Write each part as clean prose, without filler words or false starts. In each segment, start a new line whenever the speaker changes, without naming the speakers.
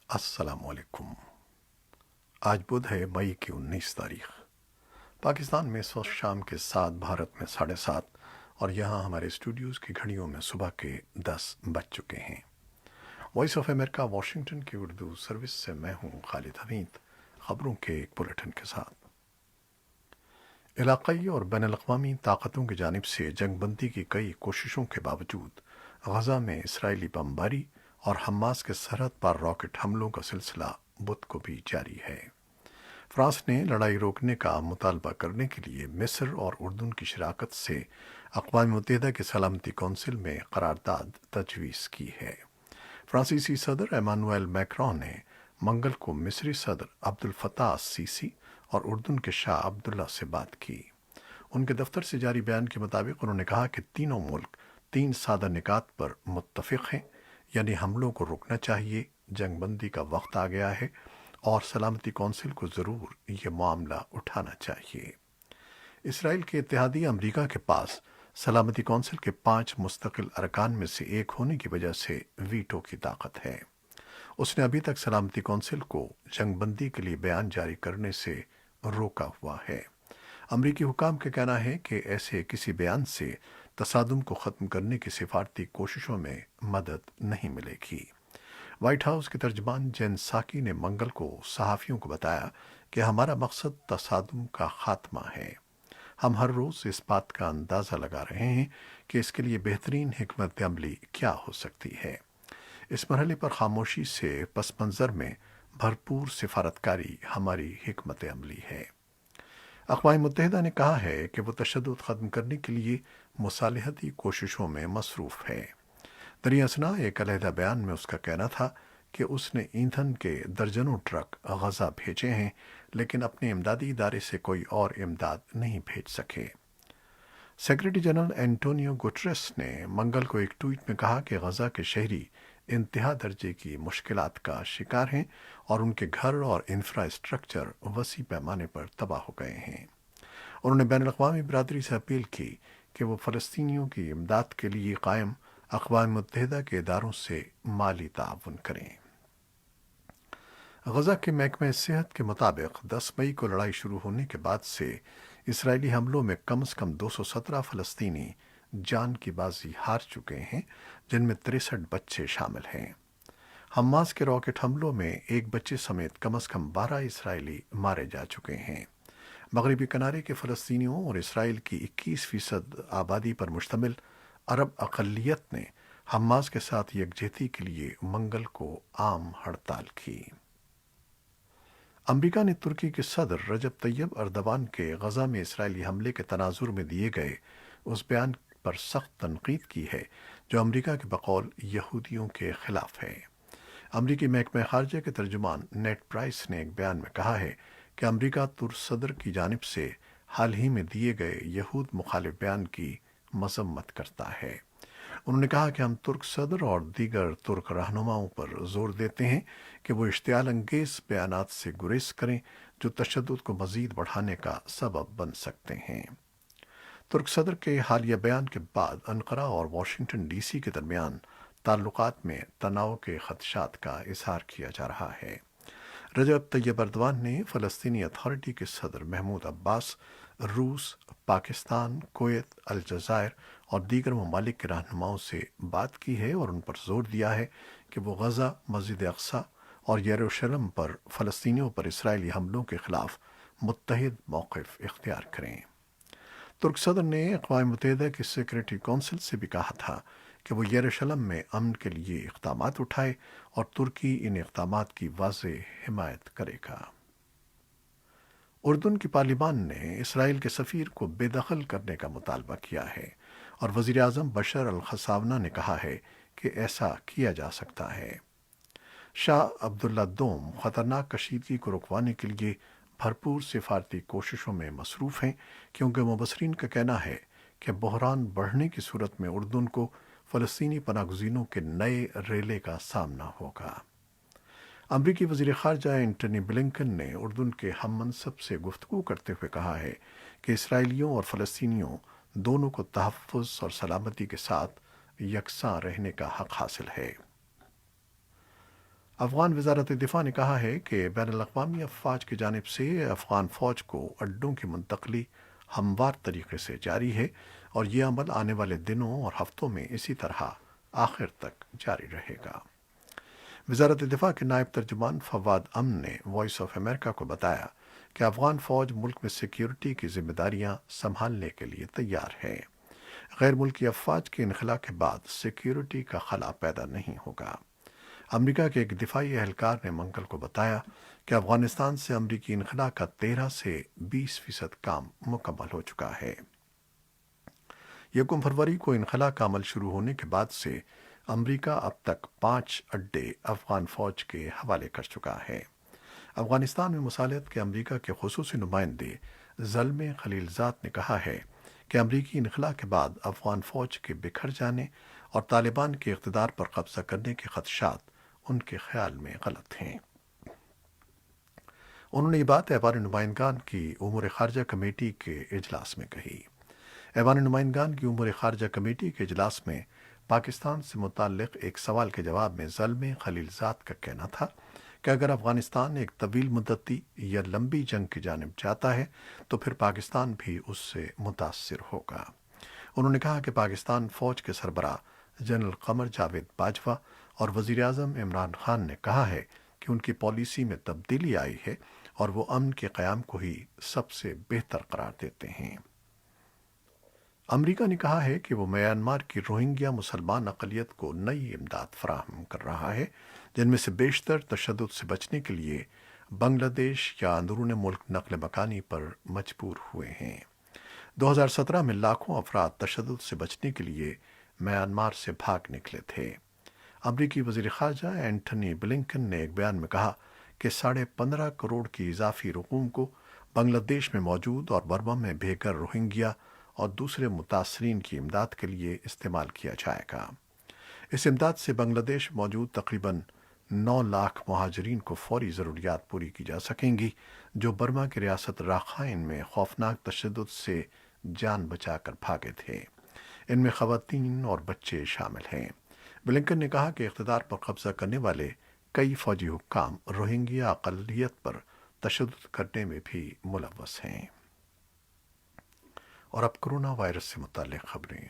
السلام علیکم۔ آج بدھ ہے، مئی کی 19 تاریخ۔ پاکستان میں اس وقت شام کے 7، بھارت میں 7:30، اور یہاں ہمارے اسٹوڈیوز کی گھڑیوں میں صبح کے 10 بج چکے ہیں۔ وائس آف امریکہ واشنگٹن کی اردو سروس سے میں ہوں خالد حمید، خبروں کے ایک بلیٹن کے ساتھ۔ علاقائی اور بین الاقوامی طاقتوں کی جانب سے جنگ بندی کی کئی کوششوں کے باوجود غزہ میں اسرائیلی بمباری اور حماس کے سرحد پر راکٹ حملوں کا سلسلہ بدھ کو بھی جاری ہے۔ فرانس نے لڑائی روکنے کا مطالبہ کرنے کے لیے مصر اور اردن کی شراکت سے اقوام متحدہ کی سلامتی کونسل میں قرارداد تجویز کی ہے۔ فرانسیسی صدر ایمانوئل میکرون نے منگل کو مصری صدر عبد الفتاح السیسی اور اردن کے شاہ عبداللہ سے بات کی۔ ان کے دفتر سے جاری بیان کے مطابق انہوں نے کہا کہ تینوں ملک 3 سادہ نکات پر متفق ہیں، یعنی حملوں کو روکنا چاہیے، جنگ بندی کا وقت آ گیا ہے، اور سلامتی کونسل کو ضرور یہ معاملہ اٹھانا چاہیے۔ اسرائیل کے اتحادی امریکہ کے پاس سلامتی کونسل کے 5 مستقل ارکان میں سے ایک ہونے کی وجہ سے ویٹو کی طاقت ہے۔ اس نے ابھی تک سلامتی کونسل کو جنگ بندی کے لیے بیان جاری کرنے سے روکا ہوا ہے۔ امریکی حکام کا کہنا ہے کہ ایسے کسی بیان سے تصادم کو ختم کرنے کی سفارتی کوششوں میں مدد نہیں ملے گی۔ وائٹ ہاؤس کے ترجمان جین ساکی نے منگل کو صحافیوں کو بتایا کہ ہمارا مقصد تصادم کا خاتمہ ہے۔ ہم ہر روز اس بات کا اندازہ لگا رہے ہیں کہ اس کے لیے بہترین حکمت عملی کیا ہو سکتی ہے۔ اس مرحلے پر خاموشی سے پس منظر میں بھرپور سفارتکاری ہماری حکمت عملی ہے۔ اقوام متحدہ نے کہا ہے کہ وہ تشدد ختم کرنے کے لیے مصالحتی کوششوں میں مصروف ہے۔ دریا اثنا ایک علیحدہ بیان میں اس کا کہنا تھا کہ اس نے ایندھن کے درجنوں ٹرک غزہ بھیجے ہیں، لیکن اپنے امدادی ادارے سے کوئی اور امداد نہیں بھیج سکے۔ سیکریٹری جنرل اینٹونیو گٹریس نے منگل کو ایک ٹویٹ میں کہا کہ غزہ کے شہری انتہا درجے کی مشکلات کا شکار ہیں اور ان کے گھر اور انفراسٹرکچر وسیع پیمانے پر تباہ ہو گئے ہیں۔ انہوں نے بین الاقوامی برادری سے اپیل کی کہ وہ فلسطینیوں کی امداد کے لیے قائم اقوام متحدہ کے اداروں سے مالی تعاون کریں۔ غزہ کے محکمہ صحت کے مطابق 10 مئی کو لڑائی شروع ہونے کے بعد سے اسرائیلی حملوں میں کم از کم 217 فلسطینی جان کی بازی ہار چکے ہیں، جن میں 63 بچے شامل ہیں۔ حماس کے راکٹ حملوں میں ایک بچے سمیت کم از کم 12 اسرائیلی مارے جا چکے ہیں۔ مغربی کنارے کے فلسطینیوں اور اسرائیل کی 21% آبادی پر مشتمل عرب اقلیت نے حماس کے ساتھ یکجہتی کے لیے منگل کو عام ہڑتال کی۔ امریکہ نے ترکی کے صدر رجب طیب اردوان کے غزہ میں اسرائیلی حملے کے تناظر میں دیے گئے اس بیان پر سخت تنقید کی ہے جو امریکہ کے بقول یہودیوں کے خلاف ہے۔ امریکی محکمہ خارجہ کے ترجمان نیٹ پرائس نے ایک بیان میں کہا ہے کہ امریکہ ترک صدر کی جانب سے حال ہی میں دیے گئے یہود مخالف بیان کی مذمت کرتا ہے۔ انہوں نے کہا کہ ہم ترک صدر اور دیگر ترک رہنماؤں پر زور دیتے ہیں کہ وہ اشتعال انگیز بیانات سے گریز کریں جو تشدد کو مزید بڑھانے کا سبب بن سکتے ہیں۔ ترک صدر کے حالیہ بیان کے بعد انقرہ اور واشنگٹن ڈی سی کے درمیان تعلقات میں تناؤ کے خدشات کا اظہار کیا جا رہا ہے۔ رجب طیب اردوان نے فلسطینی اتھارٹی کے صدر محمود عباس، روس، پاکستان، کویت، الجزائر اور دیگر ممالک کے رہنماؤں سے بات کی ہے اور ان پر زور دیا ہے کہ وہ غزہ، مسجد اقصی اور یروشلم پر فلسطینیوں پر اسرائیلی حملوں کے خلاف متحد موقف اختیار کریں۔ ترک صدر نے اقوام متحدہ کی سیکورٹی کونسل سے بھی کہا تھا کہ وہ یروشلم میں امن کے لیے اقدامات اٹھائے اور ترکی ان اقدامات کی واضح حمایت کرے گا۔ اردن کی پارلیمان نے اسرائیل کے سفیر کو بے دخل کرنے کا مطالبہ کیا ہے اور وزیر اعظم بشر الخصاونہ نے کہا ہے کہ ایسا کیا جا سکتا ہے۔ شاہ عبداللہ دوم خطرناک کشیدگی کو رکوانے کے لیے بھرپور سفارتی کوششوں میں مصروف ہیں، کیونکہ مبصرین کا کہنا ہے کہ بحران بڑھنے کی صورت میں اردن کو فلسطینی پناہ گزینوں کے نئے ریلے کا سامنا ہوگا۔ امریکی وزیر خارجہ اینٹنی بلنکن نے اردن کے ہم منصب سے گفتگو کرتے ہوئے کہا ہے کہ اسرائیلیوں اور فلسطینیوں دونوں کو تحفظ اور سلامتی کے ساتھ یکساں رہنے کا حق حاصل ہے۔ افغان وزارت دفاع نے کہا ہے کہ بین الاقوامی افواج کی جانب سے افغان فوج کو اڈوں کی منتقلی ہموار طریقے سے جاری ہے اور یہ عمل آنے والے دنوں اور ہفتوں میں اسی طرح آخر تک جاری رہے گا۔ وزارت دفاع کے نائب ترجمان فواد امن نے وائس آف امریکہ کو بتایا کہ افغان فوج ملک میں سیکیورٹی کی ذمہ داریاں سنبھالنے کے لیے تیار ہے۔ غیر ملکی افواج کے انخلا کے بعد سیکیورٹی کا خلا پیدا نہیں ہوگا۔ امریکہ کے ایک دفاعی اہلکار نے منگل کو بتایا کہ افغانستان سے امریکی انخلا کا 13 سے 20% کام مکمل ہو چکا ہے۔ 1 فروری کو انخلا کا عمل شروع ہونے کے بعد سے امریکہ اب تک 5 اڈے افغان فوج کے حوالے کر چکا ہے۔ افغانستان میں مصالحت کے امریکہ کے خصوصی نمائندے زلمے خلیلزاد نے کہا ہے کہ امریکی انخلا کے بعد افغان فوج کے بکھر جانے اور طالبان کے اقتدار پر قبضہ کرنے کے خدشات ان کے خیال میں غلط ہیں۔ انہوں نے یہ بات ایوان نمائندگان کی امور خارجہ کمیٹی کے اجلاس میں کہی۔ ایوان نمائندگان کی امور خارجہ کمیٹی کے اجلاس میں پاکستان سے متعلق ایک سوال کے جواب میں زلمے خلیلزاد کا کہنا تھا کہ اگر افغانستان ایک طویل مدتی یا لمبی جنگ کی جانب جاتا ہے تو پھر پاکستان بھی اس سے متاثر ہوگا۔ انہوں نے کہا کہ پاکستان فوج کے سربراہ جنرل قمر جاوید باجوہ اور وزیر اعظم عمران خان نے کہا ہے کہ ان کی پالیسی میں تبدیلی آئی ہے اور وہ امن کے قیام کو ہی سب سے بہتر قرار دیتے ہیں۔ امریکہ نے کہا ہے کہ وہ میانمار کی روہنگیا مسلمان اقلیت کو نئی امداد فراہم کر رہا ہے، جن میں سے بیشتر تشدد سے بچنے کے لیے بنگلہ دیش یا اندرون ملک نقل مکانی پر مجبور ہوئے ہیں۔ 2017 میں لاکھوں افراد تشدد سے بچنے کے لیے میانمار سے بھاگ نکلے تھے۔ امریکی وزیر خارجہ اینٹھنی بلنکن نے ایک بیان میں کہا کہ 15.5 کروڑ کی اضافی رقوم کو بنگلہ دیش میں موجود اور برما میں بے گھر روہنگیا اور دوسرے متاثرین کی امداد کے لیے استعمال کیا جائے گا۔ اس امداد سے بنگلہ دیش موجود تقریباً 9 لاکھ مہاجرین کو فوری ضروریات پوری کی جا سکیں گی، جو برما کی ریاست راخائن میں خوفناک تشدد سے جان بچا کر بھاگے تھے۔ ان میں خواتین اور بچے شامل ہیں۔ بلنکن نے کہا کہ اقتدار پر قبضہ کرنے والے کئی فوجی حکام روہنگیا اقلیت پر تشدد کرنے میں بھی ملوث ہیں۔ اور اب کرونا وائرس سے متعلق خبریں۔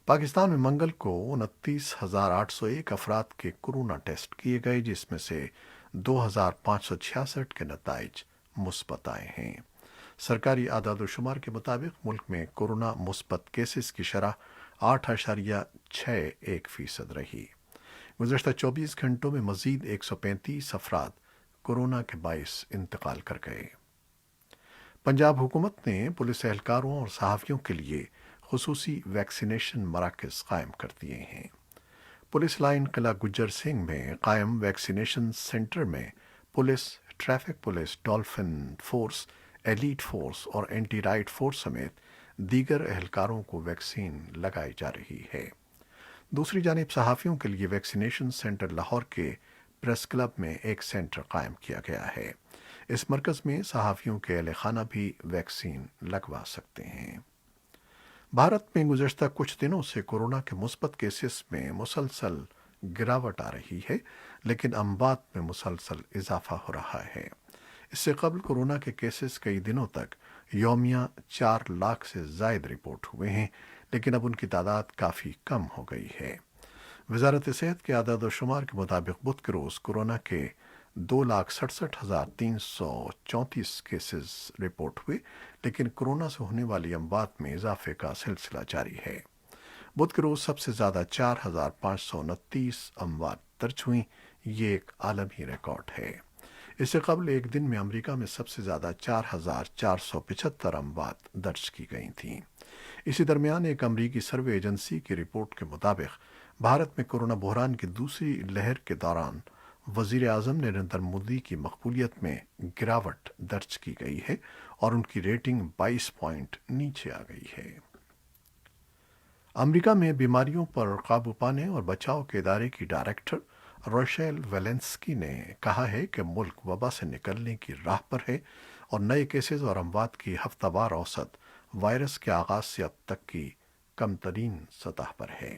پاکستان میں منگل کو 29,801 افراد کے کرونا ٹیسٹ کیے گئے، جس میں سے 2,566 کے نتائج مثبت آئے ہیں۔ سرکاری اعداد و شمار کے مطابق ملک میں کورونا مثبت کیسز کی شرح 8.61% رہی۔ گزشتہ 24 گھنٹوں میں مزید 135 افراد کورونا کے باعث انتقال کر گئے۔ پنجاب حکومت نے پولیس اہلکاروں اور صحافیوں کے لیے خصوصی ویکسینیشن مراکز قائم کر دیے ہیں۔ پولیس لائن قلعہ گجر سنگھ میں قائم ویکسینیشن سینٹر میں police, traffic police, dolphin force, elite force اور اینٹی رائٹ فورس سمیت دیگر اہلکاروں کو ویکسین لگائی جا رہی ہے۔ دوسری جانب صحافیوں کے لیے ویکسینیشن سینٹر لاہور کے پریس کلب میں ایک سینٹر قائم کیا گیا ہے۔ اس مرکز میں صحافیوں کے اہل خانہ بھی ویکسین لگوا سکتے ہیں۔ بھارت میں گزشتہ کچھ دنوں سے کورونا کے مثبت کیسز میں مسلسل گراوٹ آ رہی ہے، لیکن اموات میں مسلسل اضافہ ہو رہا ہے۔ اس سے قبل کورونا کے کیسز کئی دنوں تک یومیہ 4 لاکھ سے زائد رپورٹ ہوئے ہیں، لیکن اب ان کی تعداد کافی کم ہو گئی ہے۔ وزارت صحت کے اعداد و شمار کے مطابق بدھ کے روز کورونا کے 2,67,334 کیسز رپورٹ ہوئے، لیکن کورونا سے ہونے والی اموات میں اضافے کا سلسلہ جاری ہے۔ بدھ کے روز سب سے زیادہ 4,529 اموات درج ہوئیں۔ یہ ایک عالمی ریکارڈ ہے۔ اس سے قبل ایک دن میں امریکہ میں سب سے زیادہ 4,475 اموات درج کی گئی تھیں۔ اسی درمیان ایک امریکی سروے ایجنسی کی رپورٹ کے مطابق بھارت میں کورونا بحران کی دوسری لہر کے دوران وزیر اعظم نریندر مودی کی مقبولیت میں گراوٹ درج کی گئی ہے اور ان کی ریٹنگ 22 پوائنٹ نیچے آ گئی ہے۔ امریکہ میں بیماریوں پر قابو پانے اور بچاؤ کے ادارے کی ڈائریکٹر روشیل ویلنسکی نے کہا ہے کہ ملک وبا سے نکلنے کی راہ پر ہے اور نئے کیسز اور اموات کی ہفتہ وار اوسط وائرس کے آغاز سے اب تک کی کم ترین سطح پر ہے۔